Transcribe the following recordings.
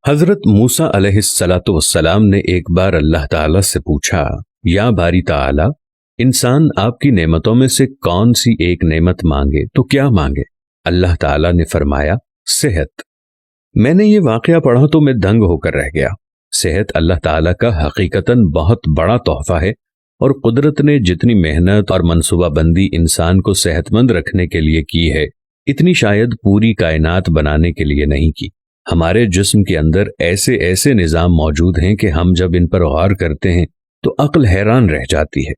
हजरत मूसा अलैहिस्सलाम ने एक बार अल्लाह ताला से पूछा, या बारी ताला, इंसान आपकी नेमतों में से कौन सी एक नेमत मांगे तो क्या मांगे? अल्लाह ताला ने फरमाया, सेहत। मैंने ये वाकया पढ़ा तो मैं दंग होकर रह गया। सेहत अल्लाह ताला का हकीकतन बहुत बड़ा तोहफा है और कुदरत ने जितनी मेहनत और मनसूबाबंदी इंसान को सेहतमंद रखने के लिए की है, इतनी शायद पूरी कायनात बनाने के लिए नहीं की। हमारे जिस्म के अंदर ऐसे ऐसे निज़ाम मौजूद हैं कि हम जब इन पर गौर करते हैं तो अक्ल हैरान रह जाती है।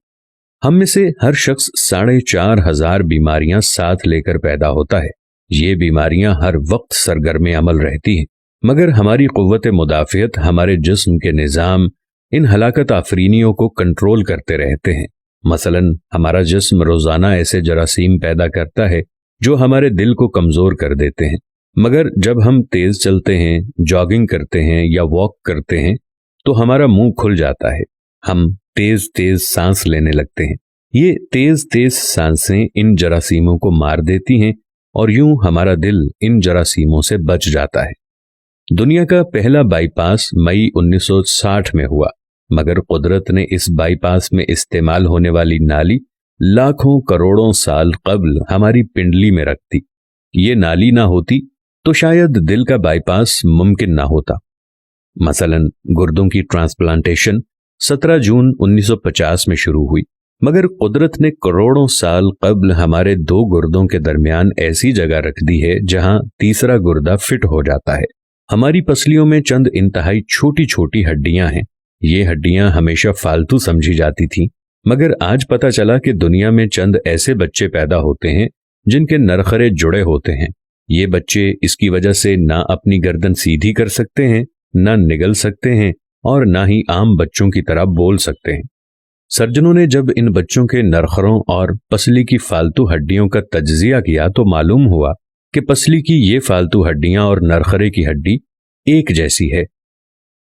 हम में से हर शख्स 4,500 बीमारियां साथ लेकर पैदा होता है। ये बीमारियां हर वक्त सरगर्म अमल रहती हैं, मगर हमारी कुव्वत मुदाफ़ियत, हमारे जिस्म के निज़ाम इन हलाकत आफरीनियों को कंट्रोल करते रहते हैं। मसलन हमारा जिस्म रोज़ाना ऐसे जरासीम पैदा करता है जो हमारे दिल को कमज़ोर कर देते हैं, मगर जब हम तेज़ चलते हैं, जॉगिंग करते हैं या वॉक करते हैं तो हमारा मुंह खुल जाता है। हम तेज़ तेज़ सांस लेने लगते हैं। ये तेज़ तेज़ सांसें इन जरासीमों को मार देती हैं और यूं हमारा दिल इन जरासीमों से बच जाता है। दुनिया का पहला बाईपास मई 1960 में हुआ, मगर कुदरत ने इस बाईपास में इस्तेमाल होने वाली नाली लाखों करोड़ों साल कबल हमारी पिंडली में रख दी। ये नाली ना होती तो शायद दिल का बाईपास मुमकिन ना होता। मसलन गुर्दों की ट्रांसप्लांटेशन 17 जून 1950 में शुरू हुई, मगर कुदरत ने करोड़ों साल कबल हमारे 2 गुर्दों के दरमियान ऐसी जगह रख दी है जहां तीसरा गुर्दा फिट हो जाता है। हमारी पसलियों में चंद इंतहाई छोटी छोटी हड्डियां हैं। ये हड्डियां हमेशा फालतू समझी जाती थीं, मगर आज पता चला कि दुनिया में चंद ऐसे बच्चे पैदा होते हैं जिनके नरखरे जुड़े होते हैं। ये बच्चे इसकी वजह से ना अपनी गर्दन सीधी कर सकते हैं, ना निगल सकते हैं और ना ही आम बच्चों की तरह बोल सकते हैं। सर्जनों ने जब इन बच्चों के नरखरों और पसली की फालतू हड्डियों का तज्जिया किया तो मालूम हुआ कि पसली की ये फालतू हड्डियां और नरखरे की हड्डी एक जैसी है।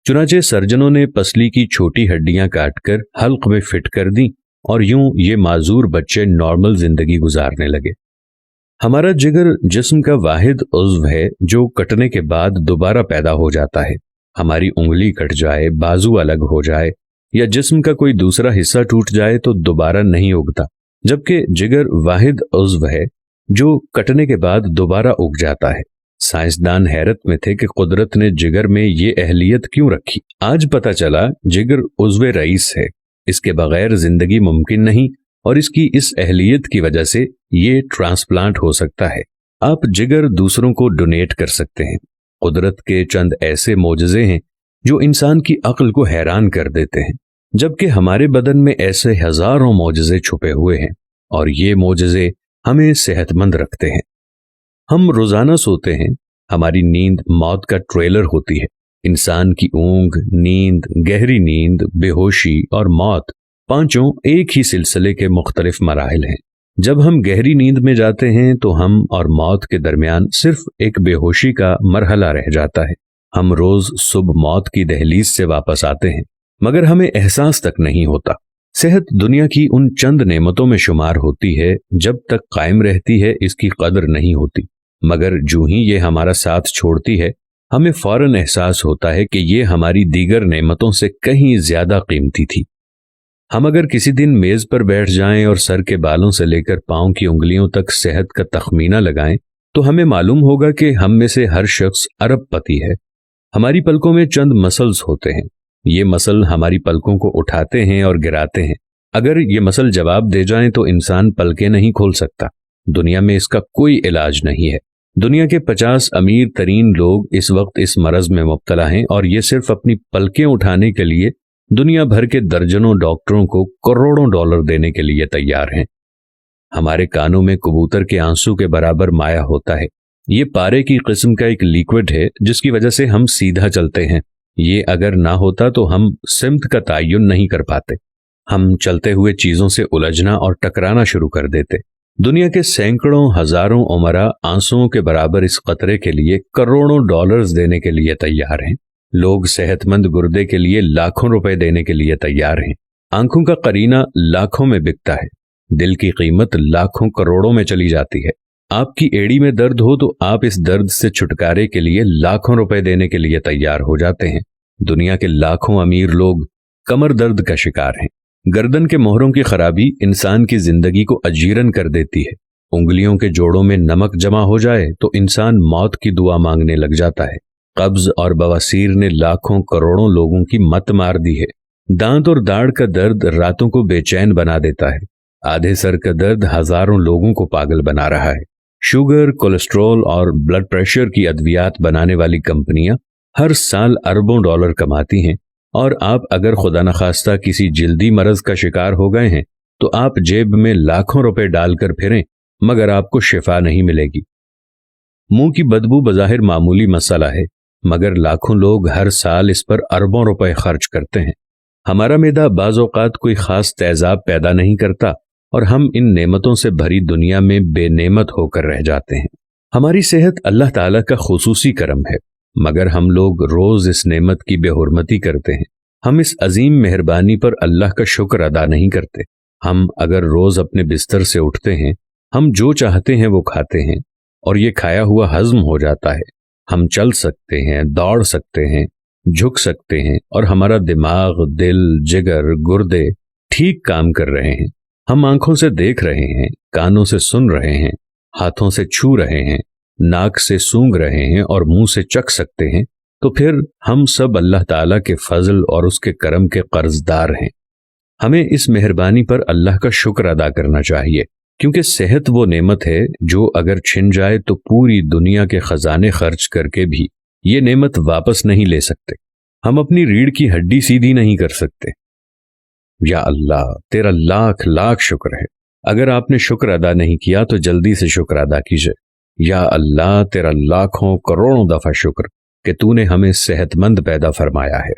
चुनाचे सर्जनों ने पसली की छोटी हड्डियां काटकर हल्क में फिट कर दी और यूं ये माजूर बच्चे नॉर्मल जिंदगी गुजारने लगे। हमारा जिगर जिस्म का वाहिद उज़्व है जो कटने के बाद दोबारा पैदा हो जाता है। हमारी उंगली कट जाए, बाजू अलग हो जाए या जिस्म का कोई दूसरा हिस्सा टूट जाए तो दोबारा नहीं उगता, जबकि जिगर वाहिद उज़्व है जो कटने के बाद दोबारा उग जाता है। साइंसदान हैरत में थे कि कुदरत ने जिगर में ये अहलियत क्यों रखी। आज पता चला जिगर उज़्व रईस है, इसके बगैर जिंदगी मुमकिन नहीं और इसकी इस अहलियत की वजह से ये ट्रांसप्लांट हो सकता है। आप जिगर दूसरों को डोनेट कर सकते हैं। कुदरत के चंद ऐसे मोजज़े हैं जो इंसान की अक्ल को हैरान कर देते हैं, जबकि हमारे बदन में ऐसे हजारों मोजज़े छुपे हुए हैं और ये मोजज़े हमें सेहतमंद रखते हैं। हम रोजाना सोते हैं, हमारी नींद मौत का ट्रेलर होती है। इंसान की ऊंघ, नींद, गहरी नींद, बेहोशी और मौत, पांचों एक ही सिलसिले के मुख्तलिफ मराहिल हैं। जब हम गहरी नींद में जाते हैं तो हम और मौत के दरमियान सिर्फ एक बेहोशी का मरहला रह जाता है। हम रोज सुबह मौत की दहलीज से वापस आते हैं, मगर हमें एहसास तक नहीं होता। सेहत दुनिया की उन चंद नेमतों में शुमार होती है, जब तक कायम रहती है इसकी कदर नहीं होती, मगर जो ही ये हमारा साथ छोड़ती है हमें फौरन एहसास होता है कि ये हमारी दीगर नेमतों से कहीं ज्यादा कीमती थी। हम अगर किसी दिन मेज पर बैठ जाएं और सर के बालों से लेकर पांव की उंगलियों तक सेहत का तखमीना लगाएं तो हमें मालूम होगा कि हम में से हर शख्स अरबपति है। हमारी पलकों में चंद मसल्स होते हैं। ये मसल हमारी पलकों को उठाते हैं और गिराते हैं। अगर ये मसल जवाब दे जाएं तो इंसान पलकें नहीं खोल सकता। दुनिया में इसका कोई इलाज नहीं है। दुनिया के 50 अमीर तरीन लोग इस वक्त इस मरज में मुब्तला हैं और ये सिर्फ अपनी पलकें उठाने के लिए दुनिया भर के दर्जनों डॉक्टरों को करोड़ों डॉलर देने के लिए तैयार हैं। हमारे कानों में कबूतर के आंसू के बराबर माया होता है। ये पारे की किस्म का एक लिक्विड है जिसकी वजह से हम सीधा चलते हैं। ये अगर ना होता तो हम सिमत का तयन नहीं कर पाते। हम चलते हुए चीजों से उलझना और टकराना शुरू कर देते। दुनिया के सैकड़ों हजारों उमरा आंसुओं के बराबर इस कतरे के लिए करोड़ों डॉलर्स देने के लिए तैयार हैं। लोग सेहतमंद गुर्दे के लिए लाखों रुपए देने के लिए तैयार हैं। आंखों का करीना लाखों में बिकता है। दिल की कीमत लाखों करोड़ों में चली जाती है। آپ کی एड़ी में दर्द हो तो आप इस दर्द से छुटकारे के लिए लाखों रुपए देने के लिए तैयार हो जाते हैं। दुनिया के लाखों अमीर लोग कमर दर्द का शिकार हैं। गर्दन के मोहरों की खराबी इंसान की जिंदगी को अजीरन कर देती है। उंगलियों के जोड़ों में नमक जमा हो जाए तो इंसान मौत की दुआ मांगने लग जाता है। कब्ज और बवासीर ने लाखों करोड़ों लोगों की मत मार दी है। दांत और दाढ़ का दर्द रातों को बेचैन बना देता है। आधे सर का दर्द हजारों लोगों को पागल बना रहा है। शुगर, कोलेस्ट्रॉल और ब्लड प्रेशर की अद्वियात बनाने वाली कंपनियां हर साल अरबों डॉलर कमाती हैं, और आप अगर खुदा न खास्ता किसी जिल्दी मरज का शिकार हो गए हैं तो आप जेब में लाखों रुपए डालकर फिरें, मगर आपको शिफा नहीं मिलेगी। मुंह की बदबू बज़ाहिर मामूली मसला है, मगर लाखों लोग हर साल इस पर अरबों रुपए खर्च करते हैं। हमारा मैदा बाज़ औक़ात कोई खास तेजाब पैदा नहीं करता और हम इन नेमतों से भरी दुनिया में बेनेमत होकर रह जाते हैं। हमारी सेहत अल्लाह ताला का खुसूसी करम है, मगर हम लोग रोज इस नेमत की बेहुरमती करते हैं। हम इस अजीम मेहरबानी पर अल्लाह का शुक्र अदा नहीं करते। हम अगर रोज अपने बिस्तर से उठते हैं, हम जो चाहते हैं वो खाते हैं और ये खाया हुआ हजम हो जाता है। हम चल सकते हैं, दौड़ सकते हैं, झुक सकते हैं और हमारा दिमाग, दिल, जिगर, गुर्दे ठीक काम कर रहे हैं। हम आंखों से देख रहे हैं, कानों से सुन रहे हैं, हाथों से छू रहे हैं, नाक से सूंघ रहे हैं और मुंह से चख सकते हैं। तो फिर हम सब अल्लाह ताला के फजल और उसके करम के कर्जदार हैं। हमें इस मेहरबानी पर अल्लाह का शुक्र अदा करना चाहिए, क्योंकि सेहत वो नेमत है जो अगर छिन जाए तो पूरी दुनिया के खजाने खर्च करके भी ये नेमत वापस नहीं ले सकते। हम अपनी रीढ़ की हड्डी सीधी नहीं कर सकते। या अल्लाह, तेरा लाख लाख शुक्र है। अगर आपने शुक्र अदा नहीं किया तो जल्दी से शुक्र अदा कीजिए। या अल्लाह, तेरा लाखों करोड़ों दफा शुक्र कि तूने हमें सेहतमंद पैदा फरमाया है।